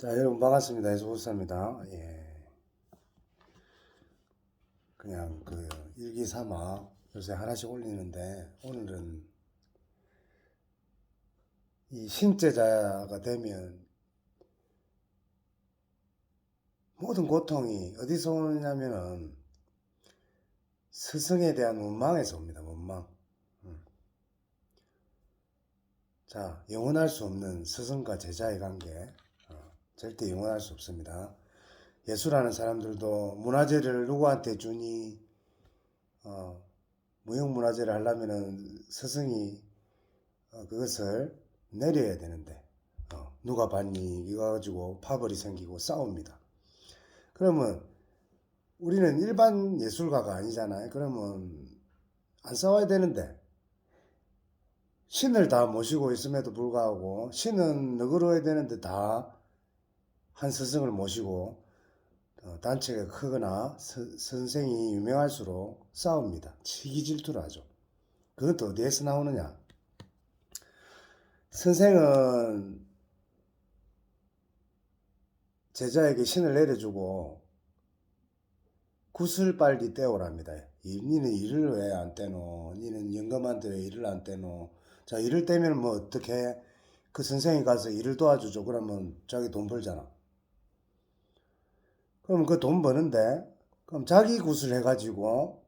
자, 여러분 반갑습니다. 해수부사입니다. 그냥 일기 삼아 요새 하나씩 올리는데 오늘은 이 신제자가 되면 모든 고통이 어디서 오느냐면은 스승에 대한 원망에서 옵니다. 원망. 자, 영원할 수 없는 스승과 제자의 관계. 절대 영원할 수 없습니다. 예술하는 사람들도 문화재를 누구한테 주니 무형문화재를 하려면은 스승이 그것을 내려야 되는데 누가 봤니 이거 가지고 파벌이 생기고 싸웁니다. 그러면 우리는 일반 예술가가 아니잖아요. 그러면 안 싸워야 되는데 신을 다 모시고 있음에도 불구하고 신은 너그러워야 되는데 다 한 스승을 모시고 단체가 크거나 선생이 유명할수록 싸웁니다. 치기 질투를 하죠. 그것도 어디에서 나오느냐? 선생은 제자에게 신을 내려주고 굿을 빨리 떼오랍니다. 니는 일을 왜 안 떼노? 니는 영감한테 왜 일을 안 떼노? 자, 일을 떼면 뭐 어떻게? 그 선생이 가서 일을 도와주죠. 그러면 자기 돈 벌잖아. 그럼 그 돈 버는데 그럼 자기 굿을 해가지고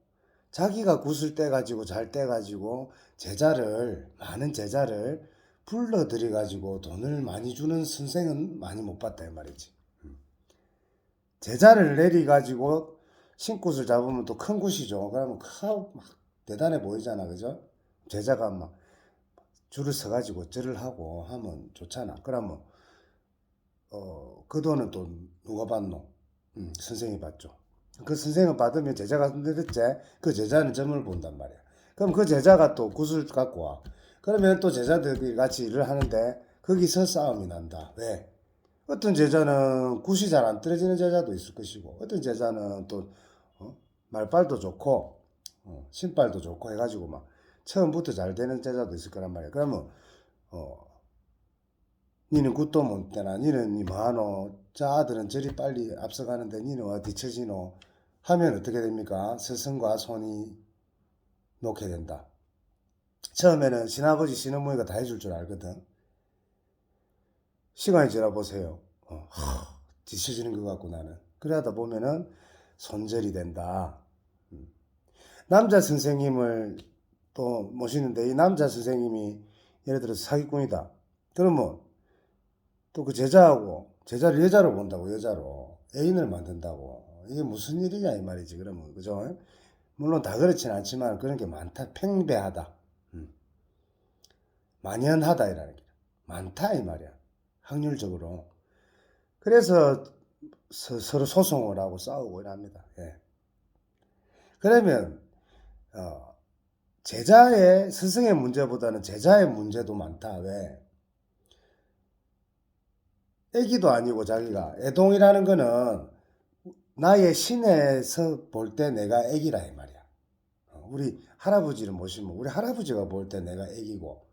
자기가 굿을 떼가지고 잘 떼가지고 많은 제자를 불러들여가지고 돈을 많이 주는 선생은 많이 못 봤다 이 말이지. 제자를 내려가지고 신굿을 잡으면 또 큰 굿이죠. 그러면 막 대단해 보이잖아, 그죠? 제자가 막 줄을 서가지고 절을 하고 하면 좋잖아. 그러면 그 돈은 또 누가 받노? 선생이 받죠. 그 선생을 받으면 제자가 늘었지. 그 제자는 점을 본단 말이야. 그럼 그 제자가 또 굿을 갖고 와. 그러면 또 제자들이 같이 일을 하는데 거기서 싸움이 난다. 왜? 어떤 제자는 굿이 잘 안 떨어지는 제자도 있을 것이고 어떤 제자는 또 말빨도 좋고 신발도 좋고 해가지고 막 처음부터 잘 되는 제자도 있을 거란 말이야. 그러면 니는 굿도 못 되나? 니는 니 뭐하노? 저 아들은 저리 빨리 앞서가는데 니는 왜 뒤처지노? 하면 어떻게 됩니까? 스승과 손이 놓게 된다. 처음에는 신아버지 신어머니가 다 해줄 줄 알거든. 시간이 지나 보세요. 뒤처지는 것 같고 나는. 그러다 보면은 손절이 된다. 남자 선생님을 또 모시는데 이 남자 선생님이 예를 들어서 사기꾼이다. 그러면 또 그 제자를 여자로 본다고. 여자로 애인을 만든다고. 이게 무슨 일이냐 이 말이지. 그러면 그죠? 물론 다 그렇진 않지만 그런 게 많다. 팽배하다. 만연하다 이라는 게 많다 이 말이야. 확률적으로. 그래서 서로 소송을 하고 싸우고 이랍니다. 예. 그러면 제자의 스승의 문제보다는 제자의 문제도 많다. 왜? 애기도 아니고 자기가 애동이라는 거는 나의 신에서 볼 때 내가 애기라 이 말이야. 우리 할아버지를 모시면 우리 할아버지가 볼 때 내가 애기고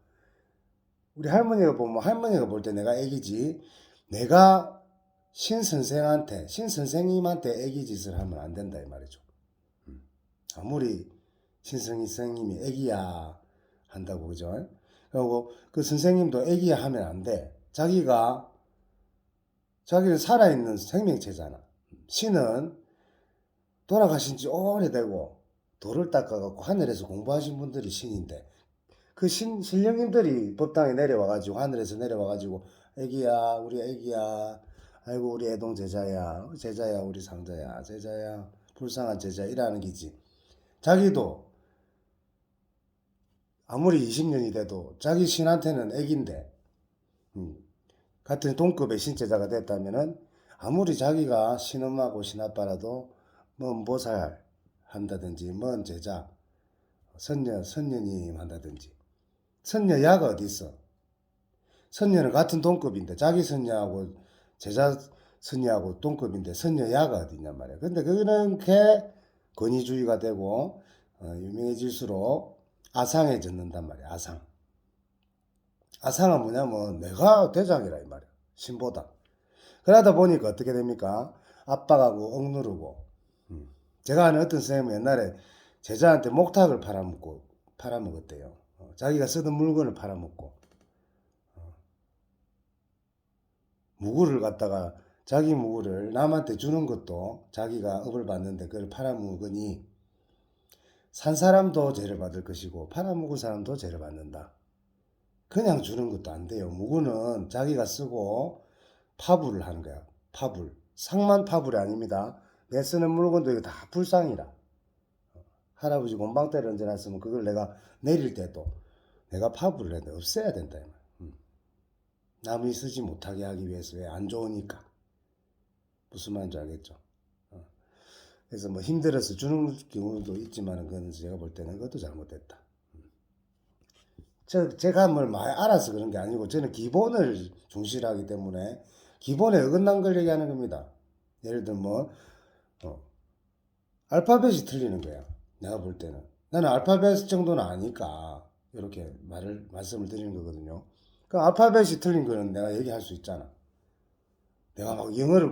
우리 할머니가 보면 할머니가 볼 때 내가 애기지 내가 신 선생님한테 애기 짓을 하면 안 된다 이 말이죠. 아무리 선생님이 애기야 한다고 그죠? 그리고 그 선생님도 애기야 하면 안 돼. 자기는 살아있는 생명체잖아. 신은 돌아가신 지 오래되고 돌을 닦아갖고 하늘에서 공부하신 분들이 신인데 그 신령님들이 법당에 내려와가지고 하늘에서 내려와가지고 애기야 우리 애기야 아이고 우리 애동 제자야 제자야 우리 상자야 제자야 불쌍한 제자 이라는 기지. 자기도 아무리 20년이 돼도 자기 신한테는 애기인데 같은 동급의 신제자가 됐다면은 아무리 자기가 신엄마고 신아빠라도 뭔 보살 한다든지 뭔 제자 선녀님 한다든지 선녀야가 어디 있어? 선녀는 같은 동급인데 자기 선녀하고 제자 선녀하고 동급인데 선녀야가 어디 있냔 말이야. 근데 그렇게 권위주의가 되고 유명해질수록 아상해졌는단 말이야. 아상은 뭐냐면 내가 대장이라 이 말이야. 신보다. 그러다 보니까 어떻게 됩니까? 압박하고 억누르고. 제가 아는 어떤 선생님은 옛날에 제자한테 목탁을 팔아먹었대요. 자기가 쓰던 물건을 팔아먹고. 무구를 갖다가 자기 무구를 남한테 주는 것도 자기가 업을 받는데 그걸 팔아먹으니 산 사람도 죄를 받을 것이고 팔아먹은 사람도 죄를 받는다. 그냥 주는 것도 안 돼요. 무구는 자기가 쓰고 파불을 하는 거야. 파불. 상만 파불이 아닙니다. 내 쓰는 물건도 이거 다 불상이라. 할아버지 곰방대를 얹어놨으면 그걸 내가 내릴 때도 내가 파불을 해야 돼. 없애야 된다. 남이 쓰지 못하게 하기 위해서. 왜? 안 좋으니까. 무슨 말인지 알겠죠? 그래서 뭐 힘들어서 주는 경우도 있지만 그건 제가 볼 때는 그것도 잘못됐다. 제가 뭘 많이 알아서 그런 게 아니고 저는 기본을 중시하기 때문에 기본에 어긋난 걸 얘기하는 겁니다. 예를 들면 뭐 알파벳이 틀리는 거야. 내가 볼 때는 나는 알파벳 정도는 아니까 이렇게 말씀을 드리는 거거든요. 그 알파벳이 틀린 거는 내가 얘기할 수 있잖아. 내가 막 영어를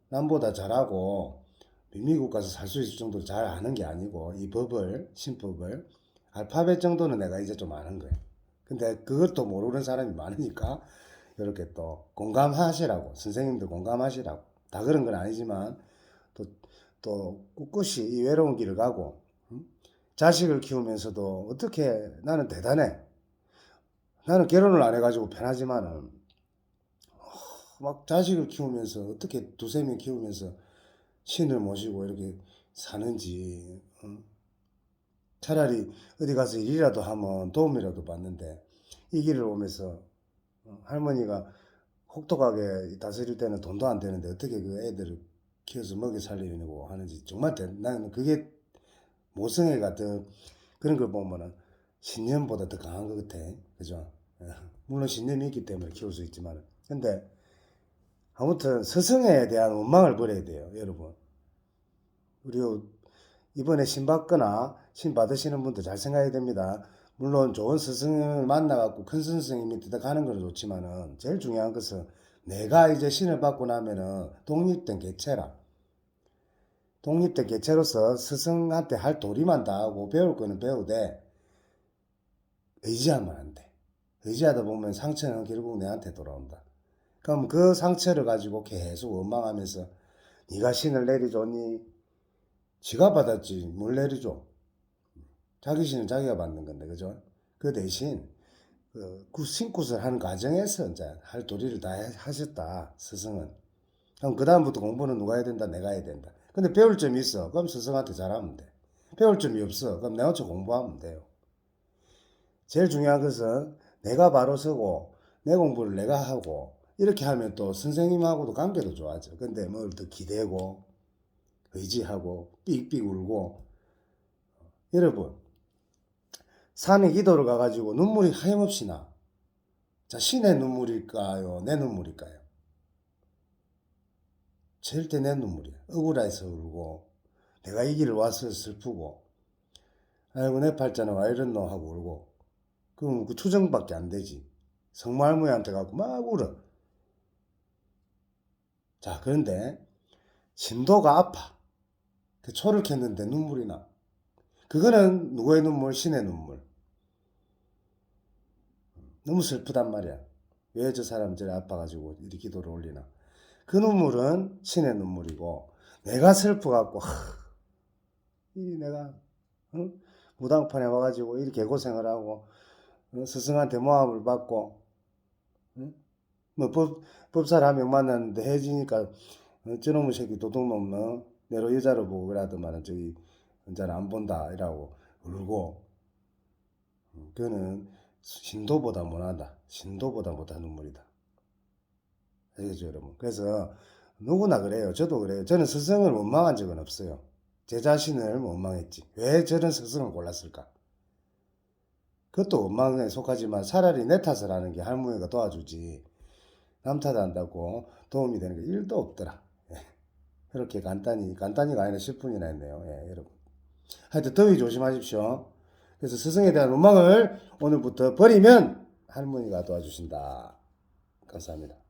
남보다 잘하고 미국 가서 살 수 있을 정도로 잘 아는 게 아니고 이 신법을 알파벳 정도는 내가 이제 좀 아는 거예요. 근데 그것도 모르는 사람이 많으니까 이렇게 또 공감하시라고 선생님들 공감하시라고 다 그런 건 아니지만 또 꿋꿋이 이 외로운 길을 가고 자식을 키우면서도 어떻게 나는 대단해. 나는 결혼을 안 해가지고 편하지만은 막 자식을 키우면서 어떻게 두세 명 키우면서 신을 모시고 이렇게 사는지 차라리 어디 가서 일이라도 하면 도움이라도 받는데 이 길을 오면서 할머니가 혹독하게 다스릴 때는 돈도 안 되는데 어떻게 그 애들을 키워서 먹여 살리려고 하는지 정말 나는 그게 모성애가 더 그런 걸 보면은 신념보다 더 강한 것 같아. 그죠? 물론 신념이 있기 때문에 키울 수 있지만 근데 아무튼 스승에 대한 원망을 버려야 돼요, 여러분. 우리 이번에 신 받거나 신 받으시는 분들 잘 생각해야 됩니다. 물론 좋은 스승을 만나갖고 큰 스승님 밑에 가는 건 좋지만은 제일 중요한 것은 내가 이제 신을 받고 나면은 독립된 개체라. 독립된 개체로서 스승한테 할 도리만 다 하고 배울 거는 배우되 의지하면 안 돼. 의지하다 보면 상처는 결국 내한테 돌아온다. 그럼 그 상처를 가지고 계속 원망하면서 네가 신을 내리줬니? 지가 받았지 뭘 내리줘. 자기 신은 자기가 받는 건데 그죠? 그 대신 그 신굿을 하는 과정에서 이제 할 도리를 다 하셨다 스승은. 그럼 그 다음부터 공부는 누가 해야 된다? 내가 해야 된다. 근데 배울 점이 있어. 그럼 스승한테 잘하면 돼. 배울 점이 없어. 그럼 내가 저 공부하면 돼요. 제일 중요한 것은 내가 바로 서고 내 공부를 내가 하고 이렇게 하면 또 선생님하고도 관계도 좋아져. 근데 뭘 더 기대고 의지하고 삑삑 울고 여러분 산에 기도를 가가지고 눈물이 하염없이 나. 자, 신의 눈물일까요? 내 눈물일까요? 절대 내 눈물이야. 억울해서 울고 내가 이 길을 와서 슬프고 아이고 내 팔자는 와 이랬노 하고 울고 그럼 그 투정밖에 안 되지. 성모할머니한테 가고 막 울어. 자, 그런데 신도가 아파. 그 초를 켰는데 눈물이 나. 그거는 누구의 눈물? 신의 눈물. 너무 슬프단 말이야. 왜 저 사람 저래 아파가지고 이렇게 기도를 올리나. 그 눈물은 신의 눈물이고 내가 슬퍼갖고 이 내가 무당판에 와가지고 이렇게 고생을 하고 스승한테 모함을 받고 뭐 법살 한 명 만났는데 해지니까 저놈의 새끼 도둑놈 내로 여자로 보고 그러더만은 저기 여자는 안 본다 이라고 울고 그거는 신도보다 못하다. 신도보다 못한 눈물이다. 알겠죠 여러분? 그래서 누구나 그래요. 저도 그래요. 저는 스승을 원망한 적은 없어요. 제 자신을 원망했지. 왜 저런 스승을 골랐을까? 그것도 원망에 속하지만 차라리 내 탓을 하는 게 할머니가 도와주지. 남 탓한다고 도움이 되는 게 1도 없더라. 예. 그렇게 간단히가 아니라 10분이나 했네요. 예, 여러분. 하여튼 더위 조심하십시오. 그래서 스승에 대한 원망을 오늘부터 버리면 할머니가 도와주신다. 감사합니다.